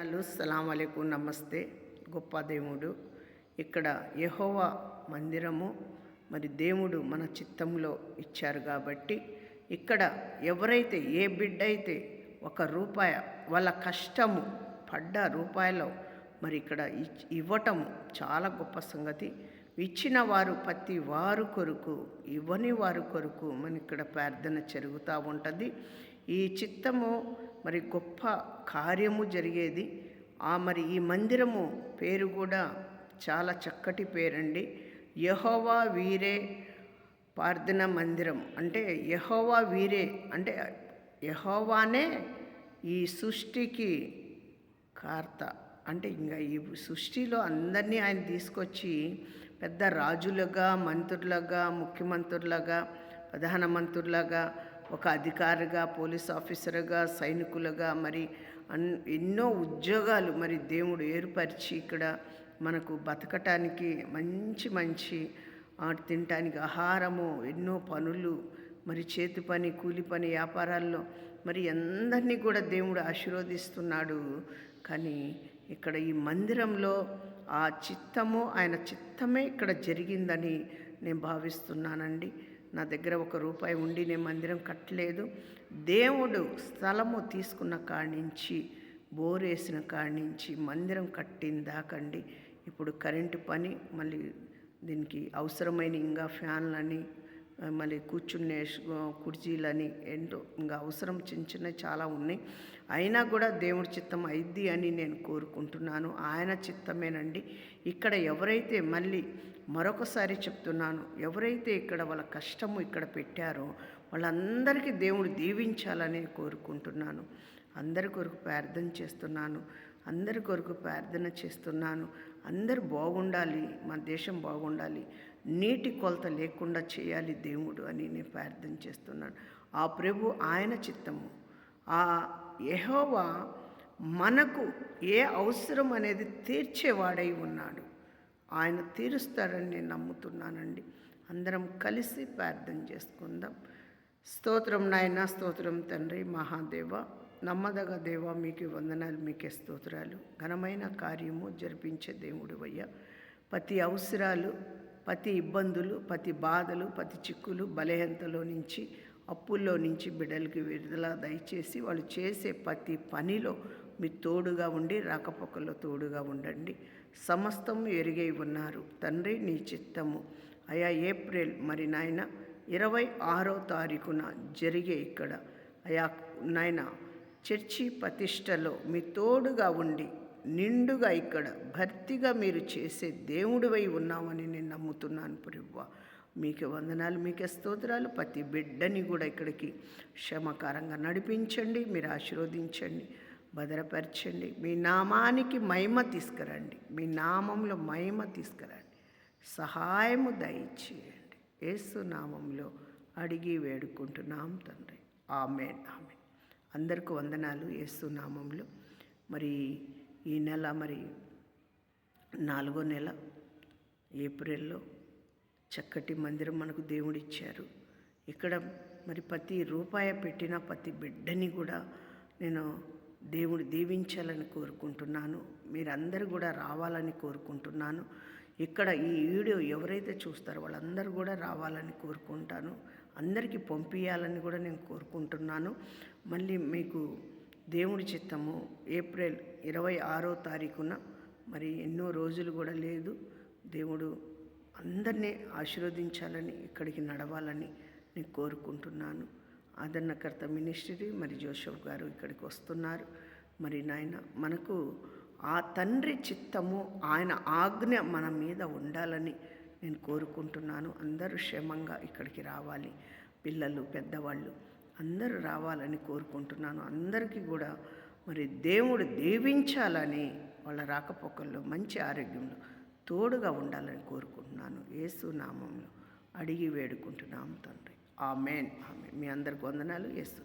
Hello సలాం నమస్తే. గొప్ప దేవుడు ఇక్కడ యెహోవా మందిరము మరి దేవుడు మన చిత్తంలో ఇచ్చారు కాబట్టి ఇక్కడ ఎవరైతే ఏ బిడ్డ అయితే ₹1 వాళ్ళ కష్టము పడ్డ రూపాయలో మరి ఇక్కడ ఇవ్వటము చాలా గొప్ప సంగతి. ఇచ్చిన వారు ప్రతి వారు కొరకు, ఇవ్వని వారు కొరకు మన ఇక్కడ ప్రార్థన జరుగుతూ ఉంటుంది. ఈ చిత్తము మరి గొప్ప కార్యము జరిగేది. మరి ఈ మందిరము పేరు కూడా చాలా చక్కటి పేరండి. యెహోవా వీరే ప్రార్థన మందిరం. అంటే యెహోవా వీరే అంటే యెహోవానే ఈ సృష్టికి కర్త. అంటే ఇంకా ఈ సృష్టిలో అందరినీ ఆయన తీసుకొచ్చి పెద్ద రాజులుగా, మంత్రులుగా, ముఖ్యమంత్రులుగా, ప్రధానమంత్రులుగా, ఒక అధికారిగా, పోలీస్ ఆఫీసర్గా, సైనికులుగా మరి ఎన్నో ఉద్యోగాలు మరి దేవుడు ఏర్పరిచి ఇక్కడ మనకు బతకటానికి మంచి తినటానికి ఆహారము, ఎన్నో పనులు మరి చేతి పని, కూలి పని, వ్యాపారాల్లో మరి అందరినీ కూడా దేవుడు ఆశీర్వదిస్తున్నాడు. కానీ ఇక్కడ ఈ మందిరంలో ఆ చిత్తము, ఆయన చిత్తమే ఇక్కడ జరిగిందని నేను భావిస్తున్నానండి. నా దగ్గర ₹1 ఉండి నేను మందిరం కట్టలేదు. దేవుడు స్థలము తీసుకున్న కాడి నుంచి, బోరేసిన కాడి నుంచి మందిరం కట్టిందాకండి. ఇప్పుడు కరెంటు పని, మళ్ళీ దీనికి అవసరమైన ఇంకా ఫ్యాన్లని, మళ్ళీ కూర్చునే కుర్చీలని, ఏంటో ఇంకా అవసరం చిన్న చాలా ఉన్నాయి. అయినా కూడా దేవుడి చిత్తం అయిద్ది అని నేను కోరుకుంటున్నాను. ఆయన చిత్తమేనండి. ఇక్కడ ఎవరైతే, మళ్ళీ మరొకసారి చెప్తున్నాను, ఎవరైతే ఇక్కడ వాళ్ళ కష్టము ఇక్కడ పెట్టారో వాళ్ళందరికీ దేవుడు దీవించాలని కోరుకుంటున్నాను. అందరి కొరకు ప్రార్థన చేస్తున్నాను. అందరి కొరకు ప్రార్థన చేస్తున్నాను. అందరూ బాగుండాలి, మన దేశం బాగుండాలి, నీటి కొలత లేకుండా చేయాలి దేవుడు అని నేను ప్రార్థన చేస్తున్నాను. ఆ ప్రభు ఆయన చిత్తము, ఆ యెహోవా మనకు ఏ అవసరం అనేది తీర్చేవాడై ఉన్నాడు. ఆయన తీరుస్తాడని నేను నమ్ముతున్నానండి. అందరం కలిసి ప్రార్థన చేసుకుందాం. స్తోత్రం నాయన, స్తోత్రం తండ్రి, మహాదేవ, నమ్మదగ దేవ, మీకు వందనాలు, మీకే స్తోత్రాలు. ఘనమైన కార్యము జరిపించే దేవుడు అయ్యా. ప్రతి అవసరాలు, ప్రతి ఇబ్బందులు, ప్రతి బాధలు, ప్రతి చిక్కులు, బలహీనతలో నుంచి, అప్పుల్లో నుంచి బిడ్డలకి విడుదల దయచేసి వాళ్ళు చేసే ప్రతి పనిలో మీరు తోడుగా ఉండి, రాకపోకల్లో తోడుగా ఉండండి. సమస్తం ఎరిగై ఉన్నారు తండ్రి. నీ చిత్తము అయా ఏప్రిల్ మరి నాయన 26వ తారీఖున జరిగే ఇక్కడ అయా నాయన చర్చి ప్రతిష్టలో మీ తోడుగా ఉండి నిండుగా ఇక్కడ భర్తీగా మీరు చేసే దేవుడివై ఉన్నామని నేను నమ్ముతున్నాను ప్రభువా. మీకే వందనాలు, మీకే స్తోత్రాలు. ప్రతి బిడ్డని కూడా ఇక్కడికి క్షేమకరంగా నడిపించండి, మీరు ఆశీర్వదించండి, భద్రపరచండి. మీ నామానికి మహిమ తీసుకురండి, మీ నామంలో మహిమ తీసుకురండి, సహాయము దయచేయండి. యేసు నామంలో అడిగి వేడుకుంటున్నాం తండ్రి. ఆమేన్, ఆమేన్. అందరికీ వందనాలు యేసు నామంలో. మరి ఈ నెల మరి 4వ నెల ఏప్రిల్లో చక్కటి మందిరం మనకు దేవుడు ఇచ్చారు. ఇక్కడ మరి ప్రతి రూపాయి పెట్టిన ప్రతి బిడ్డని కూడా నేను దేవుడు దీవించాలని కోరుకుంటున్నాను. మీరందరూ కూడా రావాలని కోరుకుంటున్నాను. ఇక్కడ ఈ వీడియో ఎవరైతే చూస్తారో వాళ్ళందరూ కూడా రావాలని కోరుకుంటాను. అందరికీ పంపించాలని కూడా నేను కోరుకుంటున్నాను. మళ్ళీ మీకు దేవుడి చిత్తము ఏప్రిల్ 26వ తారీఖున మరి ఎన్నో రోజులు కూడా లేదు. దేవుడు అందరినీ ఆశీర్వదించాలని, ఇక్కడికి నడవాలని నేను కోరుకుంటున్నాను. ఆదరణకర్త మినిస్ట్రీ మరి జోసెఫ్ గారు ఇక్కడికి వస్తున్నారు. మరి నాయన మనకు ఆ తండ్రి చిత్తము, ఆయన ఆజ్ఞ మన మీద ఉండాలని నేను కోరుకుంటున్నాను. అందరూ క్షేమంగా ఇక్కడికి రావాలి, పిల్లలు, పెద్దవాళ్ళు అందరూ రావాలని కోరుకుంటున్నాను. అందరికీ కూడా మరి దేవుడు దీవించాలని, వాళ్ళ రాకపోకల్లో మంచి ఆరోగ్యంలో తోడుగా ఉండాలని కోరుకుంటున్నాను. యేసు నామంలో అడిగి వేడుకుంటున్నాము తండ్రి. ఆమేన్, ఆమేన్. మీ అందరికి వందనాలు. యేసు.